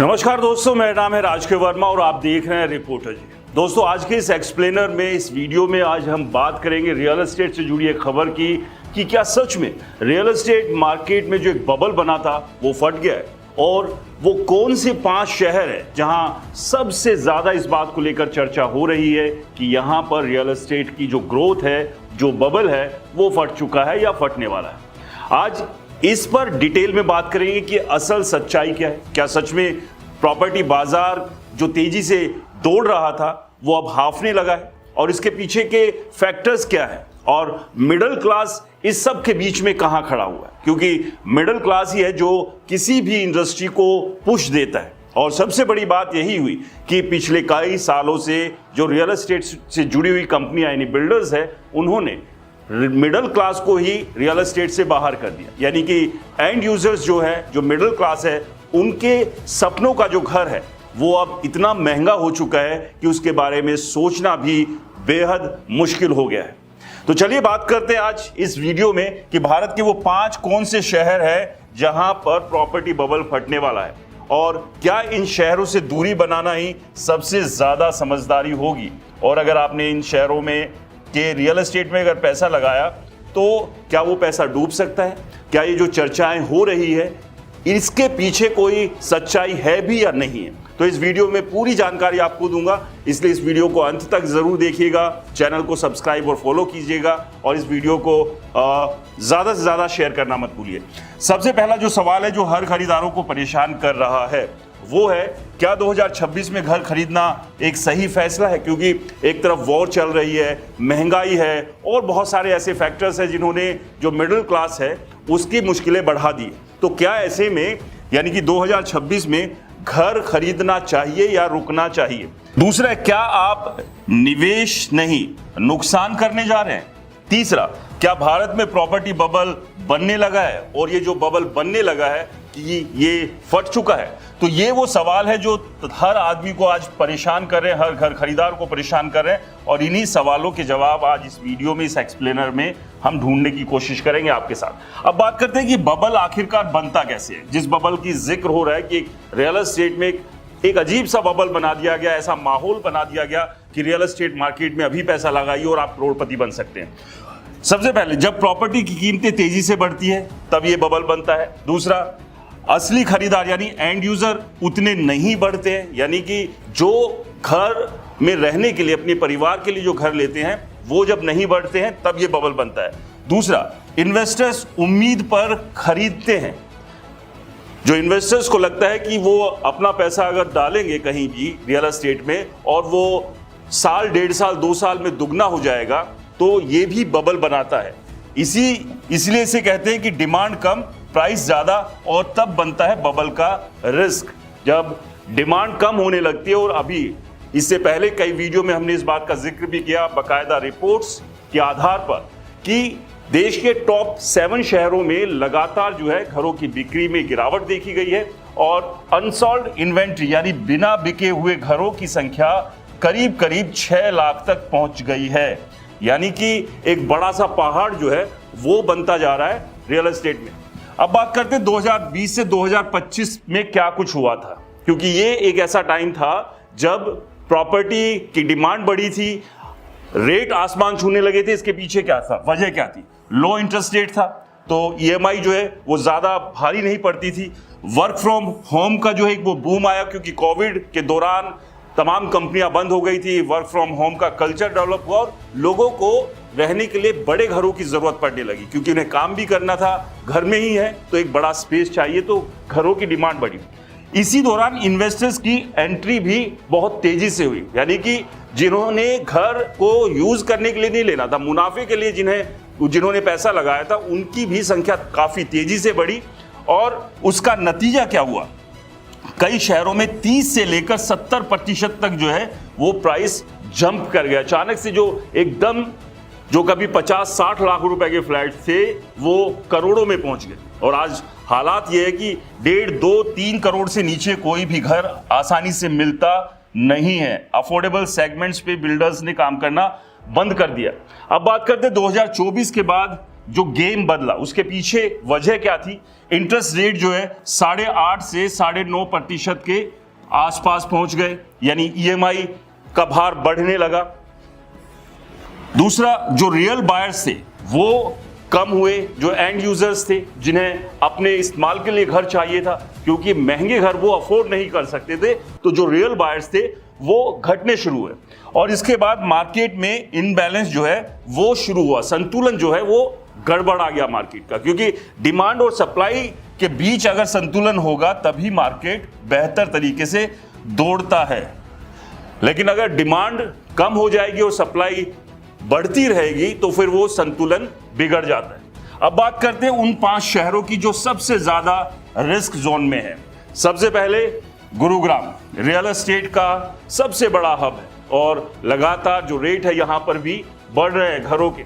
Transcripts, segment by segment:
नमस्कार दोस्तों, मेरा नाम है राज के वर्मा और आप देख रहे हैं रिपोर्टर जी। दोस्तों, आज के इस एक्सप्लेनर में, इस वीडियो में आज हम बात करेंगे रियल एस्टेट से जुड़ी एक खबर की कि क्या सच में रियल एस्टेट मार्केट में जो एक बबल बना था वो फट गया है और वो कौन से 5 शहर है जहां सबसे ज्यादा इस बात को लेकर चर्चा हो रही है कि यहां पर रियल एस्टेट की जो ग्रोथ है, जो बबल है, वो फट चुका है या फटने वाला है। आज इस पर डिटेल में बात करेंगे कि असल सच्चाई क्या है। क्या सच में प्रॉपर्टी बाजार जो तेजी से दौड़ रहा था वो अब हाफने लगा है और इसके पीछे के फैक्टर्स क्या है और मिडिल क्लास इस सब के बीच में कहां खड़ा हुआ है, क्योंकि मिडिल क्लास ही है जो किसी भी इंडस्ट्री को पुश देता है। और सबसे बड़ी बात यही हुई कि पिछले कई सालों से जो रियल एस्टेट से जुड़ी हुई कंपनियां यानी बिल्डर्स है, उन्होंने मिडिल क्लास को ही रियल एस्टेट से बाहर कर दिया। यानी कि एंड यूजर्स जो है, जो मिडिल क्लास है, उनके सपनों का जो घर है वो अब इतना महंगा हो चुका है कि उसके बारे में सोचना भी बेहद मुश्किल हो गया है। तो चलिए बात करते हैं आज इस वीडियो में कि भारत के वो 5 कौन से शहर है जहां पर प्रॉपर्टी बबल फटने वाला है और क्या इन शहरों से दूरी बनाना ही सबसे ज्यादा समझदारी होगी। और अगर आपने इन शहरों में के रियल एस्टेट में अगर पैसा लगाया तो क्या वो पैसा डूब सकता है? क्या ये जो चर्चाएं हो रही है इसके पीछे कोई सच्चाई है भी या नहीं है? तो इस वीडियो में पूरी जानकारी आपको दूंगा, इसलिए इस वीडियो को अंत तक जरूर देखिएगा। चैनल को सब्सक्राइब और फॉलो कीजिएगा और इस वीडियो को ज्यादा से ज्यादा शेयर करना मत भूलिए। सबसे पहला जो सवाल है जो हर खरीदारों को परेशान कर रहा है वो है, क्या 2026 में घर खरीदना एक सही फैसला है? क्योंकि एक तरफ वॉर चल रही है, महंगाई है और बहुत सारे ऐसे फैक्टर्स हैं जिन्होंने जो मिडिल क्लास है उसकी मुश्किलें बढ़ा दी। तो क्या ऐसे में यानी कि 2026 में घर खरीदना चाहिए या रुकना चाहिए? दूसरा, क्या आप निवेश नहीं नुकसान करने जा रहे हैं? तीसरा, क्या भारत में प्रॉपर्टी बबल बनने लगा है और ये जो बबल बनने लगा है कि ये फट चुका है? तो ये वो सवाल है जो हर आदमी को आज परेशान कर रहे हैं, हर घर खरीदार को परेशान कर रहे हैं और इन्हीं सवालों के जवाब आज इस वीडियो में, इस एक्सप्लेनर में हम ढूंढने की कोशिश करेंगे आपके साथ। अब बात करते हैं कि बबल आखिरकार बनता कैसे है। जिस बबल की जिक्र हो रहा है कि रियल एस्टेट में एक अजीब सा बबल बना दिया गया, ऐसा माहौल बना दिया गया कि रियल एस्टेट मार्केट में अभी पैसा लगाइए और आप करोड़पति बन सकते हैं। सबसे पहले, जब प्रॉपर्टी की कीमतें तेजी से बढ़ती है तब ये बबल बनता है। दूसरा, असली खरीदार यानी एंड यूजर उतने नहीं बढ़ते हैं, यानी कि जो घर में रहने के लिए, अपने परिवार के लिए जो घर लेते हैं वो जब नहीं बढ़ते हैं तब ये बबल बनता है। दूसरा, इन्वेस्टर्स उम्मीद पर खरीदते हैं। जो इन्वेस्टर्स को लगता है कि वो अपना पैसा अगर डालेंगे कहीं भी रियल एस्टेट में और वो साल, 1.5 साल, 2 साल में दुगना हो जाएगा, तो ये भी बबल बनाता है। इसलिए इसे कहते हैं कि डिमांड कम, प्राइस ज्यादा और तब बनता है बबल का रिस्क। जब डिमांड कम होने लगती है, और अभी इससे पहले कई वीडियो में हमने इस बात का जिक्र भी किया बाकायदा रिपोर्ट्स के आधार पर कि देश के टॉप 7 शहरों में लगातार जो है घरों की बिक्री में गिरावट देखी गई है और अनसोल्ड इन्वेंट्री यानी बिना बिके हुए घरों की संख्या करीब करीब 6 लाख तक पहुंच गई है। यानी कि एक बड़ा सा पहाड़ जो है वो बनता जा रहा है रियल एस्टेट में। अब बात करते हैं 2020 से 2025 में क्या कुछ हुआ था, क्योंकि ये एक ऐसा टाइम था जब प्रॉपर्टी की डिमांड बढ़ी थी, रेट आसमान छूने लगे थे। इसके पीछे क्या था, वजह क्या थी? लो इंटरेस्ट रेट था, तो ईएमआई जो है वो ज्यादा भारी नहीं पड़ती थी। वर्क फ्रॉम होम का जो है वो बूम आया, क्योंकि कोविड के दौरान तमाम कंपनियां बंद हो गई थी, वर्क फ्रॉम होम का कल्चर डेवलप हुआ और लोगों को रहने के लिए बड़े घरों की जरूरत पड़ने लगी, क्योंकि उन्हें काम भी करना था, घर में ही है तो एक बड़ा स्पेस चाहिए, तो घरों की डिमांड बढ़ी। इसी दौरान इन्वेस्टर्स की एंट्री भी बहुत तेजी से हुई, यानी कि जिन्होंने घर को यूज करने के लिए नहीं लेना था, मुनाफे के लिए जिन्होंने पैसा लगाया था, उनकी भी संख्या काफी तेजी से बढ़ी। और उसका नतीजा क्या हुआ? कई शहरों में 30 से लेकर 70% तक जो है वो प्राइस जंप कर गया। अचानक से जो एकदम जो कभी 50-60 लाख रुपए के फ्लैट थे वो करोड़ों में पहुंच गए और आज हालात ये है कि 1.5, 2, 3 करोड़ से नीचे कोई भी घर आसानी से मिलता नहीं है। अफोर्डेबल सेगमेंट्स पे बिल्डर्स ने काम करना बंद कर दिया। अब बात करते हैं 2024 के बाद जो गेम बदला उसके पीछे वजह क्या थी? इंटरेस्ट रेट जो है 8.5 से 9.5% के आसपास पहुंच गए, यानी ईएमआई का भार बढ़ने लगा। दूसरा, जो रियल बायर्स थे वो कम हुए, जो एंड यूजर्स थे जिन्हें अपने इस्तेमाल के लिए घर चाहिए था, क्योंकि महंगे घर वो अफोर्ड नहीं कर सकते थे, तो जो रियल बायर्स थे वो घटने शुरू हुए। और इसके बाद मार्केट में इनबैलेंस जो है वो शुरू हुआ, संतुलन जो है वो गड़बड़ आ गया मार्केट का, क्योंकि डिमांड और सप्लाई के बीच अगर संतुलन होगा तभी मार्केट बेहतर तरीके से दौड़ता है। लेकिन अगर डिमांड कम हो जाएगी और सप्लाई बढ़ती रहेगी तो फिर वो संतुलन बिगड़ जाता है। अब बात करते हैं उन 5 शहरों की जो सबसे ज्यादा रिस्क जोन में है। सबसे पहले गुरुग्राम रियल एस्टेट का सबसे बड़ा हब है और लगातार जो रेट है यहां पर भी बढ़ रहे हैं घरों के।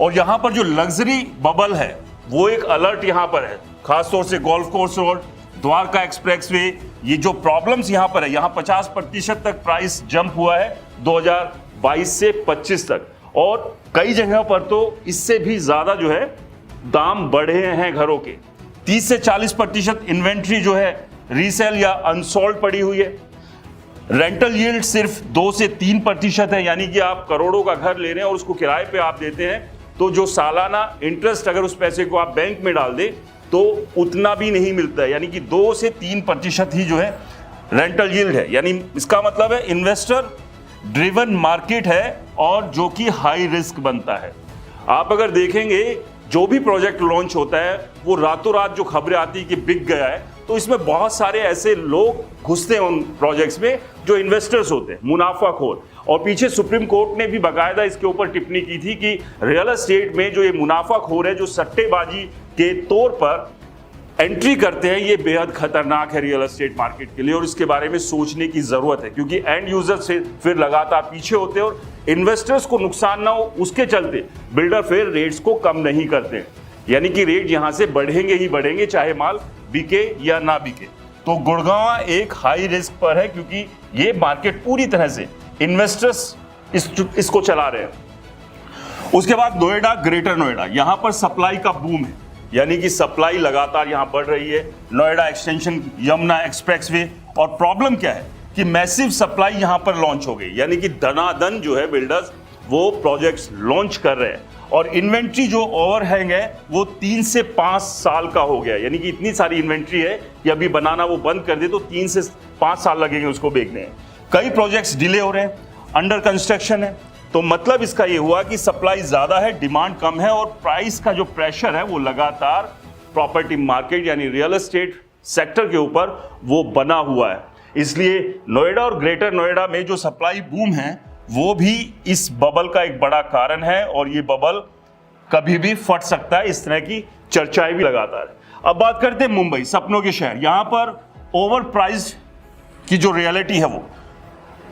और यहां पर जो लग्जरी बबल है वो एक अलर्ट यहां पर है, खासतौर से golf course road, Dwarka expressway, ये जो प्रॉब्लम्स यहां पर है, यहां 50% तक प्राइस जंप हुआ है 2022 से 25 तक, और कई जगह पर तो इससे भी ज्यादा जो है दाम बढ़े हैं घरों के। 30 से 40% इन्वेंट्री जो है रीसेल या अनसोल्ड पड़ी हुई है। रेंटल यील्ड सिर्फ 2 से 3% है, यानी कि आप करोड़ों का घर ले रहे हैं और उसको किराए पे आप देते हैं, तो जो सालाना इंटरेस्ट अगर उस पैसे को आप बैंक में डाल दें तो उतना भी नहीं मिलता है, यानी कि 2 से 3% ही जो है रेंटल यील्ड है। यानी इसका मतलब है इन्वेस्टर ड्रिवन मार्केट है और जो कि हाई रिस्क बनता है। आप अगर देखेंगे जो भी प्रोजेक्ट लॉन्च होता है वो रातों रात जो खबरें आती है कि बिक गया है, तो इसमें बहुत सारे ऐसे लोग घुसते हैं उन प्रोजेक्ट्स में जो इन्वेस्टर्स होते हैं, मुनाफाखोर। और पीछे सुप्रीम कोर्ट ने भी बाकायदा इसके ऊपर टिप्पणी की थी कि रियल एस्टेट में जो ये मुनाफाखोर है, जो सट्टेबाजी के तौर पर एंट्री करते हैं, ये बेहद खतरनाक है रियल एस्टेट मार्केट के लिए और इसके बारे में सोचने की जरूरत है, क्योंकि एंड यूजर से फिर लगातार पीछे होते हैं और इन्वेस्टर्स को नुकसान ना हो उसके चलते बिल्डर फिर रेट्स को कम नहीं करते, यानी कि रेट यहां से बढ़ेंगे ही बढ़ेंगे, चाहे माल बिके या ना बिके। तो गुड़गांव एक हाई रिस्क पर है, क्योंकि ये मार्केट पूरी तरह से इन्वेस्टर्स इसको चला रहे हैं। उसके बाद नोएडा, ग्रेटर नोएडा, यहां पर सप्लाई का बूम है, यानी कि सप्लाई लगातार यहां बढ़ रही है। नोएडा एक्सटेंशन, यमुना एक्सप्रेसवे, और प्रॉब्लम क्या है कि मैसिव सप्लाई यहां पर लॉन्च हो गई, यानी कि धनाधन जो है बिल्डर्स वो प्रोजेक्ट्स लॉन्च कर रहे हैं, और इन्वेंट्री जो ओवरहैंग है वो 3 से 5 साल का हो गया, यानी कि इतनी सारी इन्वेंट्री है कि अभी बनाना वो बंद कर दे तो 3 से 5 साल लगेंगे उसको बेचने हैं। कई प्रोजेक्ट्स डिले हो रहे हैं, अंडर कंस्ट्रक्शन है, तो मतलब इसका ये हुआ कि सप्लाई ज्यादा है, डिमांड कम है, और प्राइस का जो प्रेशर है वो लगातार प्रॉपर्टी मार्केट यानी रियल एस्टेट सेक्टर के ऊपर वो बना हुआ है। इसलिए नोएडा और ग्रेटर नोएडा में जो सप्लाई बूम है वो भी इस बबल का एक बड़ा कारण है, और ये बबल कभी भी फट सकता है, इस तरह की चर्चाएं भी लगातार है। अब बात करते हैं मुंबई, सपनों के शहर। यहां पर ओवर प्राइस की जो रियलिटी है वो,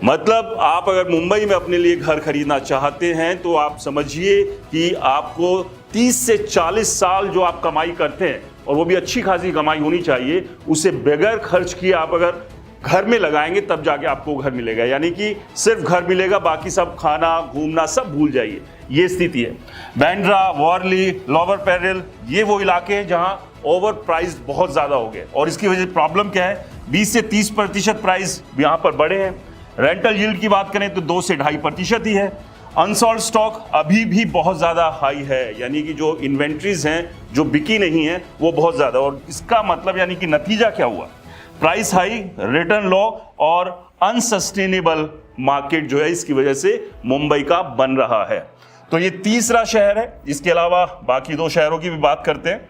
मतलब आप अगर मुंबई में अपने लिए घर खरीदना चाहते हैं तो आप समझिए कि आपको 30 से 40 साल जो आप कमाई करते हैं, और वो भी अच्छी खासी कमाई होनी चाहिए, उसे बगैर खर्च किए आप अगर घर में लगाएंगे तब जाके आपको घर मिलेगा, यानी कि सिर्फ घर मिलेगा, बाकी सब खाना घूमना सब भूल जाइए, ये स्थिति है। बैंड्रा, वॉरली, लोअर पेरिल, ये वो इलाके हैं जहां ओवर प्राइस बहुत ज्यादा हो गए, और इसकी वजह प्रॉब्लम क्या है, 20 से 30% प्राइस यहां पर बढ़े हैं। रेंटल यील्ड की बात करें तो 2 से 2.5% ही है। अनसोल्ड स्टॉक अभी भी बहुत ज्यादा हाई है, यानी कि जो इन्वेंट्रीज हैं जो बिकी नहीं है वो बहुत ज्यादा, और इसका मतलब यानी कि नतीजा क्या हुआ, प्राइस हाई, रिटर्न लो और अनसस्टेनेबल मार्केट जो है इसकी वजह से मुंबई का बन रहा है। तो ये तीसरा शहर है। इसके अलावा बाकी 2 शहरों की भी बात करते हैं।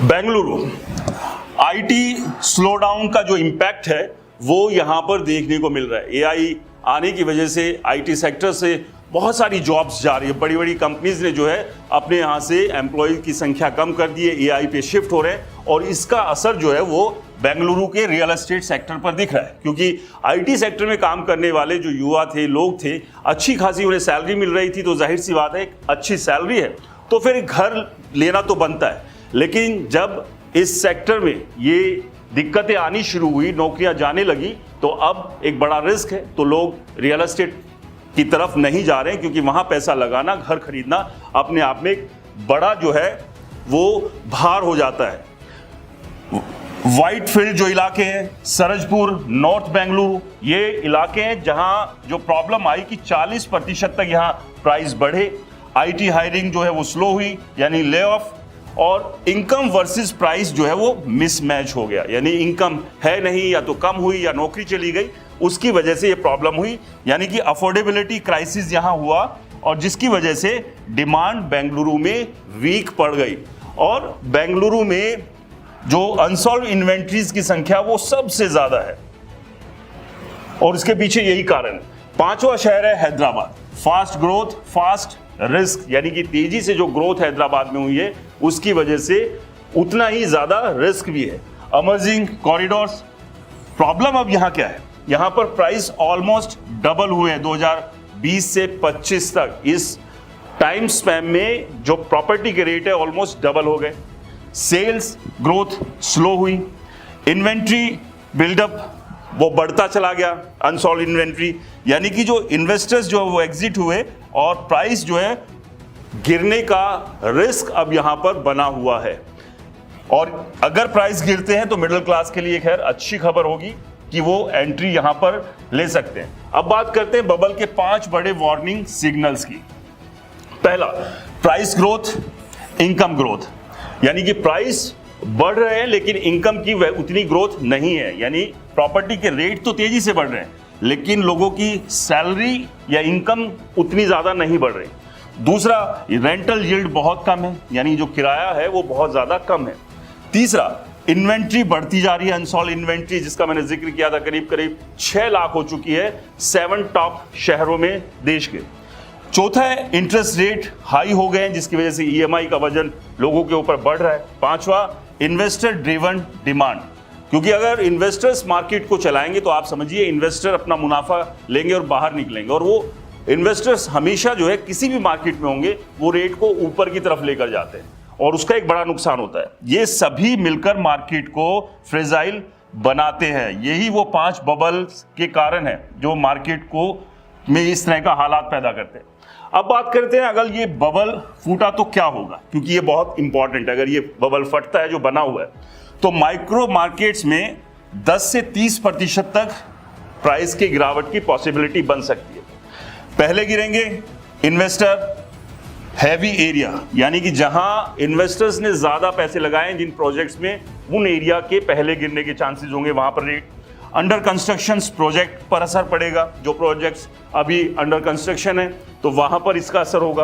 बेंगलुरु, आईटी स्लोडाउन का जो इंपैक्ट है वो यहां पर देखने को मिल रहा है। एआई आने की वजह से आईटी सेक्टर से बहुत सारी जॉब्स जा रही है, बड़ी बड़ी कंपनीज ने जो है अपने यहाँ से एम्प्लॉय की संख्या कम कर दी है, एआई पे शिफ्ट हो रहे हैं, और इसका असर जो है वो बेंगलुरु के रियल एस्टेट सेक्टर पर दिख रहा है, क्योंकि आईटी सेक्टर में काम करने वाले जो युवा थे, लोग थे, अच्छी खासी उन्हें सैलरी मिल रही थी, तो जाहिर सी बात है एक अच्छी सैलरी है तो फिर घर लेना तो बनता है। लेकिन जब इस सेक्टर में ये दिक्कतें आनी शुरू हुई, नौकरियां जाने लगी, तो अब एक बड़ा रिस्क है, तो लोग रियल एस्टेट की तरफ नहीं जा रहे हैं, क्योंकि वहां पैसा लगाना, घर खरीदना अपने आप में एक बड़ा जो है वो भार हो जाता है। व्हाइटफील्ड जो इलाके हैं, सरजपुर, नॉर्थ बेंगलुरु, ये इलाके हैं जहां जो प्रॉब्लम आई कि 40% तक यहां प्राइस बढ़े। आईटी हायरिंग जो है वो स्लो हुई, यानी ले ऑफ, और इनकम वर्सेस प्राइस जो है वो मिसमैच हो गया, यानी इनकम है नहीं, या तो कम हुई या नौकरी चली गई, उसकी वजह से ये प्रॉब्लम हुई, यानी कि अफोर्डेबिलिटी क्राइसिस यहां हुआ, और जिसकी वजह से डिमांड बेंगलुरु में वीक पड़ गई। और बेंगलुरु में जो अनसॉल्व इन्वेंट्रीज की संख्या वो सबसे ज्यादा है, और इसके पीछे यही कारण है। पांचवा शहर है Hyderabad. Fast growth, fast risk, यानी कि तेजी से जो ग्रोथ हैदराबाद में हुई है उसकी वजह से उतना ही ज्यादा रिस्क भी है। अमर्जिंग कॉरिडोर्स, प्रॉब्लम अब यहां क्या है, यहां पर प्राइस ऑलमोस्ट डबल हुए हैं 2020 से 25 तक। इस टाइम स्पैन में जो प्रॉपर्टी के रेट है ऑलमोस्ट डबल हो गए। सेल्स ग्रोथ स्लो हुई, इन्वेंट्री बिल्डअप वो बढ़ता चला गया, अनसॉल्व इन्वेंट्री, यानी कि जो इन्वेस्टर्स जो वो एग्जिट हुए, और प्राइस जो है गिरने का रिस्क अब यहां पर बना हुआ है। और अगर प्राइस गिरते हैं तो मिडिल क्लास के लिए खैर अच्छी खबर होगी कि वो एंट्री यहां पर ले सकते हैं। अब बात करते हैं बबल के 5 बड़े वार्निंग सिग्नल्स की। पहला, प्राइस ग्रोथ, इनकम ग्रोथ, यानी कि प्राइस बढ़ रहे हैं लेकिन इनकम की उतनी ग्रोथ नहीं है, यानी प्रॉपर्टी के रेट तो तेजी से बढ़ रहे हैं लेकिन लोगों की सैलरी या इनकम उतनी ज्यादा नहीं बढ़ रही। दूसरा, रेंटल यील्ड बहुत कम है, यानी जो किराया है वो बहुत ज्यादा कम है। तीसरा, इन्वेंट्री बढ़ती जा रही है, अनसॉल्व इन्वेंट्री जिसका मैंने जिक्र किया था, करीब करीब 6 लाख हो चुकी है 7 टॉप शहरों में देश के। चौथा है, इंटरेस्ट रेट हाई हो गए हैं जिसकी वजह से ईएमआई का वजन लोगों के ऊपर बढ़ रहा है। पांचवा, इन्वेस्टर ड्रिवन डिमांड, क्योंकि अगर इन्वेस्टर्स मार्केट को चलाएंगे तो आप समझिए इन्वेस्टर अपना मुनाफा लेंगे और बाहर निकलेंगे, और वो इन्वेस्टर्स हमेशा जो है किसी भी मार्केट में होंगे वो रेट को ऊपर की तरफ लेकर जाते हैं, और उसका एक बड़ा नुकसान होता है। ये सभी मिलकर मार्केट को फ्रेजाइल बनाते हैं। यही वो 5 बबल के कारण है जो मार्केट को में इस तरह का हालात पैदा करते हैं। अब बात करते हैं, अगर ये बबल फूटा तो क्या होगा, क्योंकि ये बहुत इंपॉर्टेंट है। अगर ये बबल फटता है जो बना हुआ है, तो माइक्रो मार्केट्स में 10 से 30% तक प्राइस की गिरावट की पॉसिबिलिटी बन सकती है। पहले गिरेंगे इन्वेस्टर हैवी एरिया, यानी कि जहां इन्वेस्टर्स ने ज्यादा पैसे लगाए हैं जिन प्रोजेक्ट्स में, उन एरिया के पहले गिरने के चांसेस होंगे, वहां पर रेट। अंडर कंस्ट्रक्शन प्रोजेक्ट पर असर पड़ेगा, जो प्रोजेक्ट्स अभी अंडर कंस्ट्रक्शन है तो वहां पर इसका असर होगा।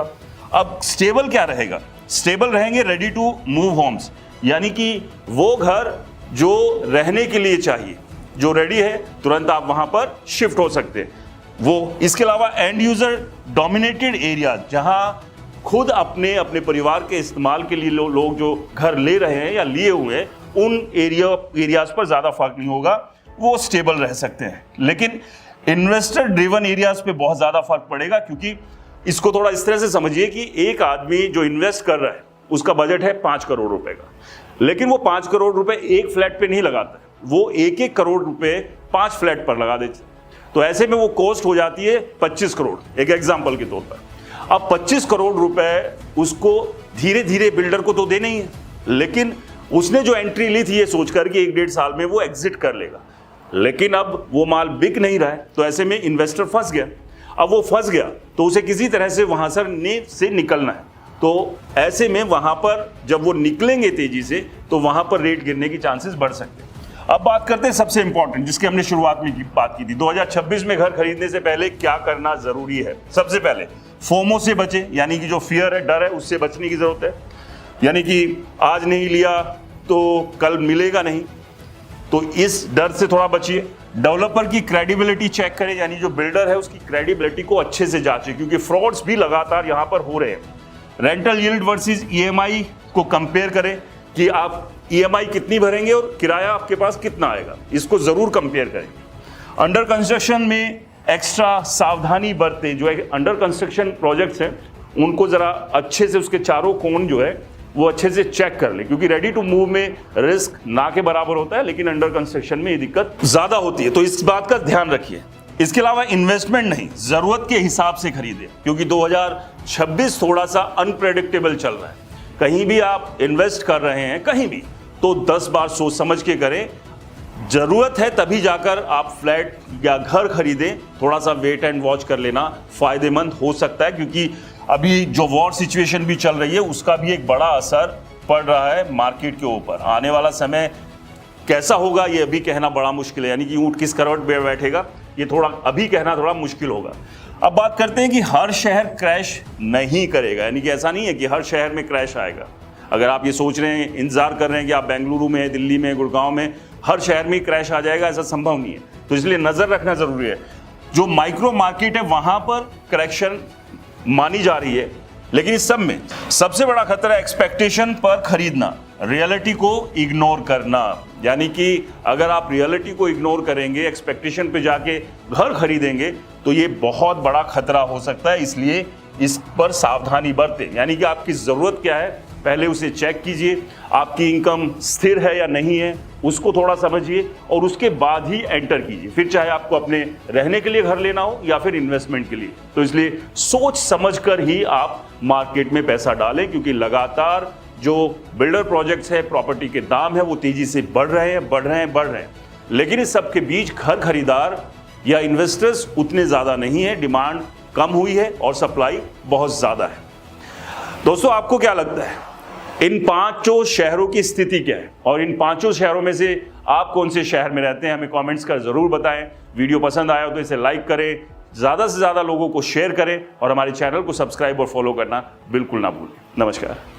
अब स्टेबल क्या रहेगा, स्टेबल रहेंगे रेडी टू मूव होम्स, यानी कि वो घर जो रहने के लिए चाहिए, जो रेडी है, तुरंत आप वहां पर शिफ्ट हो सकते हैं वो। इसके अलावा एंड यूजर डोमिनेटेड एरिया, जहां खुद अपने अपने परिवार के इस्तेमाल के लिए लोग जो घर ले रहे हैं या लिए हुए हैं, उन एरियाज पर ज्यादा फर्क नहीं होगा, वो स्टेबल रह सकते हैं। लेकिन इन्वेस्टर ड्रिवन एरियाज पे बहुत ज्यादा फर्क पड़ेगा, क्योंकि इसको थोड़ा इस तरह से समझिए कि एक आदमी जो इन्वेस्ट कर रहा है उसका बजट है 5 करोड़ रुपए का, लेकिन वो 5 करोड़ रुपए एक फ्लैट पे नहीं लगाता है, वो 1-1 करोड़ रुपए 5 फ्लैट पर लगा देते। तो ऐसे में वो कॉस्ट हो जाती है 25 करोड़, एक एग्जाम्पल के तौर पर। अब 25 करोड़ रुपए उसको धीरे धीरे बिल्डर को तो देना ही है, लेकिन उसने जो एंट्री ली थी ये सोचकर कि 1-1.5 साल में वो एग्जिट कर लेगा, लेकिन अब वो माल बिक नहीं रहा है, तो ऐसे में इन्वेस्टर फंस गया। अब वो फंस गया तो उसे किसी तरह से वहां से निकलना है, तो ऐसे में वहां पर जब वो निकलेंगे तेजी से तो वहां पर रेट गिरने की चांसेस बढ़ सकते हैं। अब बात करते हैं सबसे इंपॉर्टेंट, जिसकी हमने शुरुआत में बात की थी, 2026 में घर खरीदने से पहले क्या करना जरूरी है। सबसे पहले फोमो से बचे, यानी कि जो फियर है, डर है, उससे बचने की जरूरत है, यानी कि आज नहीं लिया तो कल मिलेगा नहीं, तो इस डर से थोड़ा बचिए। डेवलपर की क्रेडिबिलिटी चेक करें, यानी जो बिल्डर है उसकी क्रेडिबिलिटी को अच्छे से जांचें, क्योंकि फ्रॉड्स भी लगातार यहां पर हो रहे हैं। रेंटल यील्ड वर्सेस ईएमआई को कंपेयर करें कि आप ईएमआई कितनी भरेंगे और किराया आपके पास कितना आएगा, इसको जरूर कंपेयर करें। अंडर कंस्ट्रक्शन में एक्स्ट्रा सावधानी बरतें, जो है अंडर कंस्ट्रक्शन प्रोजेक्ट्स हैं उनको जरा अच्छे से उसके चारों कोण जो है वो अच्छे से चेक कर ले, क्योंकि रेडी टू मूव में रिस्क ना के बराबर होता है, लेकिन अंडर कंस्ट्रक्शन में ये दिक्कत ज्यादा होती है, तो इस बात का ध्यान रखिए। इसके अलावा इन्वेस्टमेंट नहीं, जरूरत के हिसाब से खरीदें, क्योंकि 2026 थोड़ा सा अनप्रेडिक्टेबल चल रहा है। कहीं भी आप इन्वेस्ट कर रहे हैं, कहीं भी, तो 10 बार सोच समझ के करें। जरूरत है तभी जाकर आप फ्लैट या घर खरीदें। थोड़ा सा वेट एंड वॉच कर लेना फायदेमंद हो सकता है, क्योंकि अभी जो वॉर सिचुएशन भी चल रही है उसका भी एक बड़ा असर पड़ रहा है मार्केट के ऊपर। आने वाला समय कैसा होगा ये अभी कहना बड़ा मुश्किल है, यानी कि ऊंट किस करवट पे बैठेगा ये थोड़ा अभी कहना थोड़ा मुश्किल होगा। अब बात करते हैं कि हर शहर क्रैश नहीं करेगा, यानी कि ऐसा नहीं है कि हर शहर में क्रैश आएगा। अगर आप ये सोच रहे हैं, इंतजार कर रहे हैं कि आप बेंगलुरु में, दिल्ली में, गुड़गांव में हर शहर में क्रैश आ जाएगा, ऐसा संभव नहीं है। तो इसलिए नजर रखना जरूरी है। जो माइक्रो मार्केट है वहां पर करेक्शन मानी जा रही है, लेकिन इस सब में सबसे बड़ा खतरा एक्सपेक्टेशन पर खरीदना, रियलिटी को इग्नोर करना। यानी कि अगर आप रियलिटी को इग्नोर करेंगे, एक्सपेक्टेशन पे जाके घर खरीदेंगे, तो ये बहुत बड़ा खतरा हो सकता है। इसलिए इस पर सावधानी बरतें। यानी कि आपकी जरूरत क्या है, पहले उसे चेक कीजिए। आपकी इनकम स्थिर है या नहीं है, उसको थोड़ा समझिए और उसके बाद ही एंटर कीजिए। फिर चाहे आपको अपने रहने के लिए घर लेना हो या फिर इन्वेस्टमेंट के लिए। तो इसलिए सोच समझकर ही आप मार्केट में पैसा डालें, क्योंकि लगातार जो बिल्डर प्रोजेक्ट्स है, प्रॉपर्टी के दाम है, वो तेजी से बढ़ रहे हैं। लेकिन इस सब के बीच घर खरीदार या इन्वेस्टर्स उतने ज्यादा नहीं है। डिमांड कम हुई है और सप्लाई बहुत ज्यादा है। दोस्तों, आपको क्या लगता है इन 5 शहरों की स्थिति क्या है, और इन 5 शहरों में से आप कौन से शहर में रहते हैं? हमें कमेंट्स कर जरूर बताएं। वीडियो पसंद आया हो तो इसे लाइक करें, ज्यादा से ज्यादा लोगों को शेयर करें और हमारे चैनल को सब्सक्राइब और फॉलो करना बिल्कुल ना भूलें। नमस्कार।